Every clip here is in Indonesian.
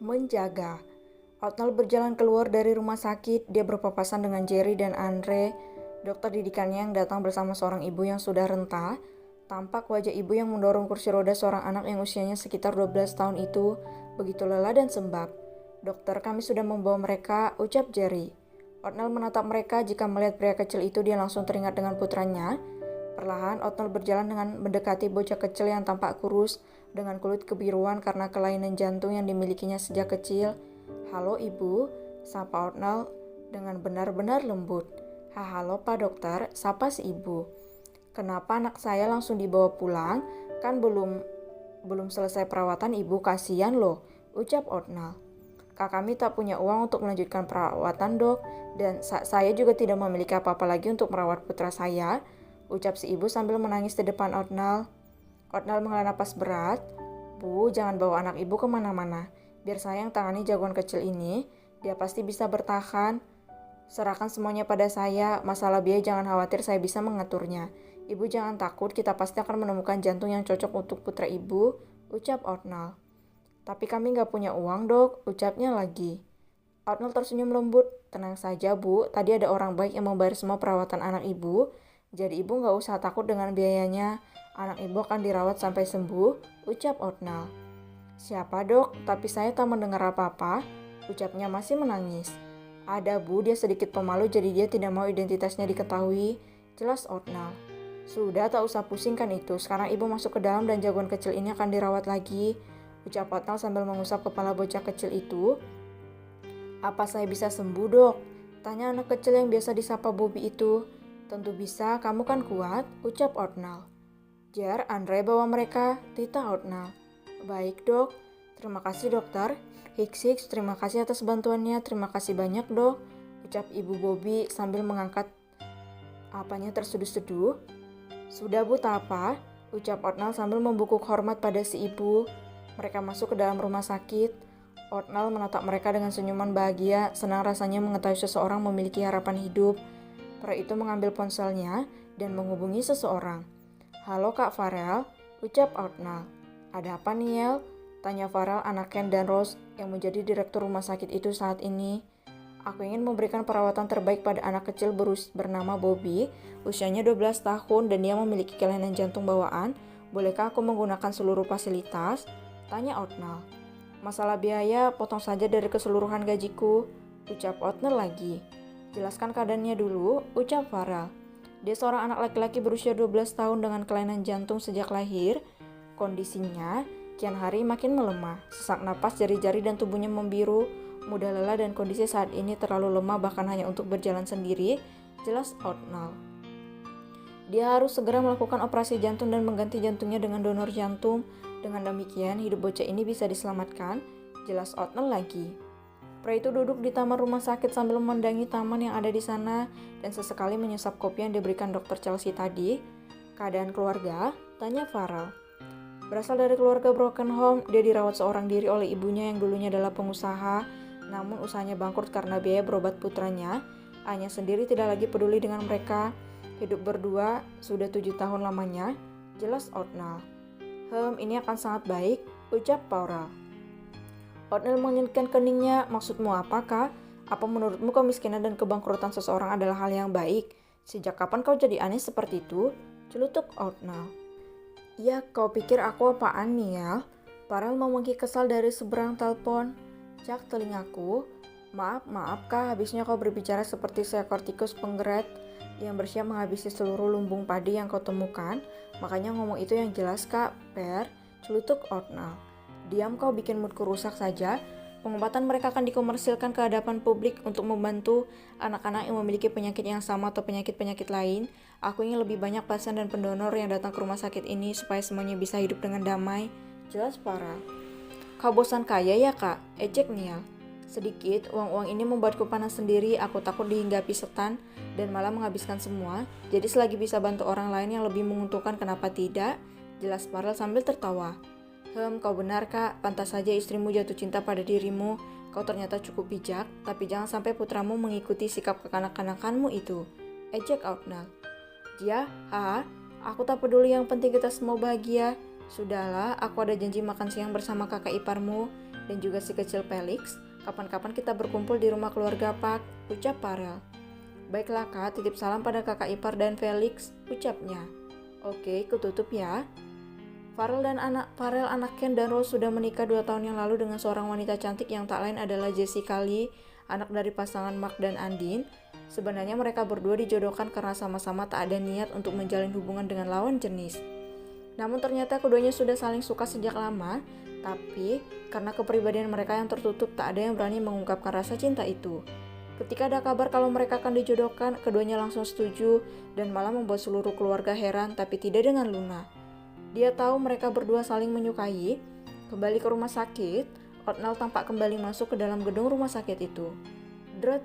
Menjaga. Otnel berjalan keluar dari rumah sakit. Dia berpapasan dengan Jerry dan Andre, dokter didikannya yang datang bersama seorang ibu yang sudah renta. Tampak wajah ibu yang mendorong kursi roda seorang anak yang usianya sekitar 12 tahun itu begitu lelah dan sembab. "Dokter, kami sudah membawa mereka," ucap Jerry. Otnel menatap mereka. Jika melihat pria kecil itu, dia langsung teringat dengan putranya. Perlahan, Otnel berjalan dengan mendekati bocah kecil yang tampak kurus, dengan kulit kebiruan karena kelainan jantung yang dimilikinya sejak kecil. "Halo ibu," sapa Otnel dengan benar-benar lembut. Halo Pak Dokter," sapa si ibu. "Kenapa anak saya langsung dibawa pulang? Kan belum selesai perawatan ibu, kasihan loh," ucap Otnel. Kami tak punya uang untuk melanjutkan perawatan, Dok, dan saya juga tidak memiliki apa-apa lagi untuk merawat putra saya," ucap si ibu sambil menangis di depan Otnel. Otnel menghela napas berat. "Bu, jangan bawa anak ibu kemana-mana. Biar saya yang tangani jagoan kecil ini. Dia pasti bisa bertahan. Serahkan semuanya pada saya. Masalah biaya jangan khawatir, saya bisa mengaturnya. Ibu jangan takut, kita pasti akan menemukan jantung yang cocok untuk putra ibu," ucap Otnel. "Tapi kami nggak punya uang, Dok," ucapnya lagi. Otnel tersenyum lembut. "Tenang saja, Bu. Tadi ada orang baik yang membayar semua perawatan anak ibu. Jadi ibu nggak usah takut dengan biayanya. Anak ibu akan dirawat sampai sembuh," ucap Otnel. "Siapa, Dok? Tapi saya tak mendengar apa-apa," ucapnya masih menangis. "Ada, Bu. Dia sedikit pemalu jadi dia tidak mau identitasnya diketahui," jelas Otnel. "Sudah, tak usah pusingkan itu. Sekarang ibu masuk ke dalam dan jagoan kecil ini akan dirawat lagi," ucap Otnel sambil mengusap kepala bocah kecil itu. "Apa saya bisa sembuh, Dok?" tanya anak kecil yang biasa disapa Bobby itu. "Tentu bisa, kamu kan kuat," ucap Otnel. "Jar, Andre bawa mereka," titah Otnel. "Baik, Dok. Terima kasih, Dokter." "Hiks, terima kasih atas bantuannya." "Terima kasih banyak, Dok," ucap Ibu Bobby sambil mengangkat apanya terseduh-seduh. "Sudah, Bu, tak apa," ucap Otnel sambil membungkuk hormat pada si ibu. Mereka masuk ke dalam rumah sakit. Otnel menatap mereka dengan senyuman bahagia. Senang rasanya mengetahui seseorang memiliki harapan hidup. Pria itu mengambil ponselnya dan menghubungi seseorang. "Halo Kak Farel," ucap Otnel. "Ada apa nih, Yel?" tanya Farel, anak Ken dan Rose yang menjadi direktur rumah sakit itu saat ini. "Aku ingin memberikan perawatan terbaik pada anak kecil bernama Bobby. Usianya 12 tahun dan dia memiliki kelainan jantung bawaan. Bolehkah aku menggunakan seluruh fasilitas?" tanya Otnel. "Masalah biaya, potong saja dari keseluruhan gajiku," ucap Otnel lagi. "Jelaskan keadaannya dulu," ucap Farel. "Dia seorang anak laki-laki berusia 12 tahun dengan kelainan jantung sejak lahir. Kondisinya kian hari makin melemah, sesak napas, jari-jari dan tubuhnya membiru, mudah lelah dan kondisi saat ini terlalu lemah bahkan hanya untuk berjalan sendiri," jelas Otnel. "Dia harus segera melakukan operasi jantung dan mengganti jantungnya dengan donor jantung. Dengan demikian, hidup bocah ini bisa diselamatkan," jelas Otnel lagi. Pria itu duduk di taman rumah sakit sambil memandangi taman yang ada di sana dan sesekali menyesap kopi yang diberikan Dr. Chelsea tadi. "Keadaan keluarga?" tanya Farel. "Berasal dari keluarga broken home. Dia dirawat seorang diri oleh ibunya yang dulunya adalah pengusaha. Namun usahanya bangkrut karena biaya berobat putranya. Ayahnya sendiri tidak lagi peduli dengan mereka. Hidup berdua sudah 7 tahun lamanya," jelas Otnel. Ini akan sangat baik," ucap Farel. Otnel mengenyitkan keningnya. "Maksudmu apa, Kak? Apa menurutmu kemiskinan dan kebangkrutan seseorang adalah hal yang baik? Sejak kapan kau jadi aneh seperti itu?" celutuk Otnel. "Ya, kau pikir aku apaan nih, ya?" Farel memaki kesal dari seberang telepon. "Jak telingaku. Maaf, Kak, habisnya kau berbicara seperti seekor tikus penggeret yang bersiap menghabisi seluruh lumbung padi yang kau temukan. Makanya ngomong itu yang jelas, Kak, Per," celutuk Otnel. "Diam, kau bikin moodku rusak saja. Pengobatan mereka akan dikomersilkan ke hadapan publik untuk membantu anak-anak yang memiliki penyakit yang sama atau penyakit-penyakit lain. Aku ingin lebih banyak pasien dan pendonor yang datang ke rumah sakit ini supaya semuanya bisa hidup dengan damai," jelas Farel. "Kau bosan kaya ya, Kak?" ejek Niall. "Sedikit, uang-uang ini membuatku panas sendiri. Aku takut dihinggapi setan. dan malah menghabiskan semua. Jadi selagi bisa bantu orang lain yang lebih menguntungkan, kenapa tidak? Jelas Farel sambil tertawa. Kau benar kak, pantas saja istrimu jatuh cinta pada dirimu. Kau ternyata cukup bijak, tapi jangan sampai putramu mengikuti sikap kekanak-kanakanmu itu. Ejek Othniel. Dia, aku tak peduli, yang penting kita semua bahagia. Sudahlah, aku ada janji makan siang bersama kakak iparmu dan juga si kecil Felix. Kapan-kapan kita berkumpul di rumah keluarga Pak, ucap Farel. Baiklah kak, titip salam pada kakak ipar dan Felix, ucapnya. Oke, kututup ya. Farel anak Ken dan Rose sudah menikah 2 tahun yang lalu dengan seorang wanita cantik yang tak lain adalah Jessica Lee, anak dari pasangan Mark dan Andin. Sebenarnya mereka berdua dijodohkan karena sama-sama tak ada niat untuk menjalin hubungan dengan lawan jenis. Namun ternyata keduanya sudah saling suka sejak lama, tapi karena kepribadian mereka yang tertutup, tak ada yang berani mengungkapkan rasa cinta itu. Ketika ada kabar kalau mereka akan dijodohkan, keduanya langsung setuju dan malah membuat seluruh keluarga heran, tapi tidak dengan Luna. Dia tahu mereka berdua saling menyukai. Kembali ke rumah sakit, Othniel tampak kembali masuk ke dalam gedung rumah sakit itu. Dret.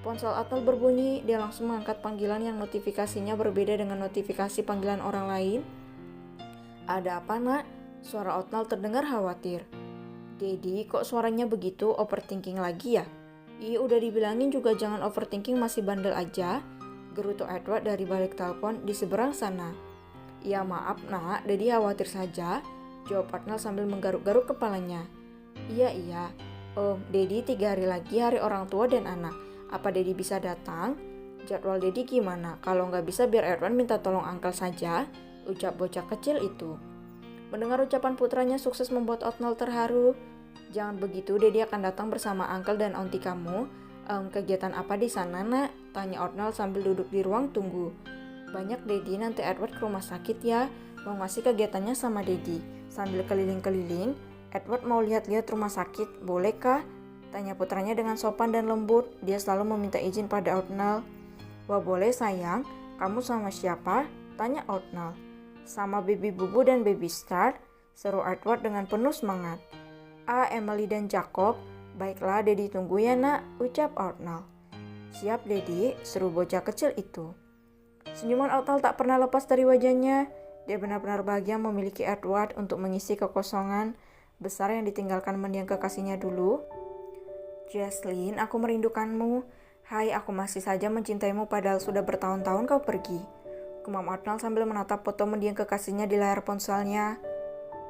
Ponsel Othniel berbunyi, dia langsung mengangkat panggilan yang notifikasinya berbeda dengan notifikasi panggilan orang lain. Ada apa nak? Suara Othniel terdengar khawatir. Daddy, kok suaranya begitu? Overthinking lagi ya? Udah dibilangin juga jangan overthinking, masih bandel aja. Gerutu Edward dari balik telepon di seberang sana. Ya maaf nak, Daddy khawatir saja, jawab Othniel sambil menggaruk-garuk kepalanya. Iya. Daddy 3 hari lagi hari orang tua dan anak. Apa Daddy bisa datang? Jadwal Daddy gimana? Kalau nggak bisa biar Edward minta tolong Uncle saja, ucap bocah kecil itu. Mendengar ucapan putranya sukses membuat Othniel terharu. Jangan begitu, Daddy akan datang bersama Uncle dan Auntie kamu. Kegiatan apa di sana nak? Tanya Othniel sambil duduk di ruang tunggu. Banyak Daddy, nanti Edward ke rumah sakit ya. Mau ngasih kegiatannya sama Daddy. Sambil keliling-keliling, Edward mau lihat-lihat rumah sakit, boleh kah? Tanya putranya dengan sopan dan lembut. Dia selalu meminta izin pada Othniel. Wah boleh sayang, kamu sama siapa? Tanya Othniel. Sama Baby Bubu dan Baby Star, seru Edward dengan penuh semangat. Emily dan Jacob. Baiklah Daddy tunggu ya nak, ucap Othniel. Siap Daddy, seru bocah kecil itu. Senyuman Othniel tak pernah lepas dari wajahnya. Dia benar-benar bahagia memiliki Edward untuk mengisi kekosongan besar yang ditinggalkan mendiang kekasihnya dulu. Jesslyn, aku merindukanmu. Hai, aku masih saja mencintaimu padahal sudah bertahun-tahun kau pergi. Gumam Othniel sambil menatap foto mendiang kekasihnya di layar ponselnya.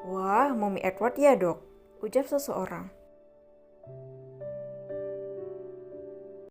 Wah, Mommy Edward ya dok, ucap seseorang.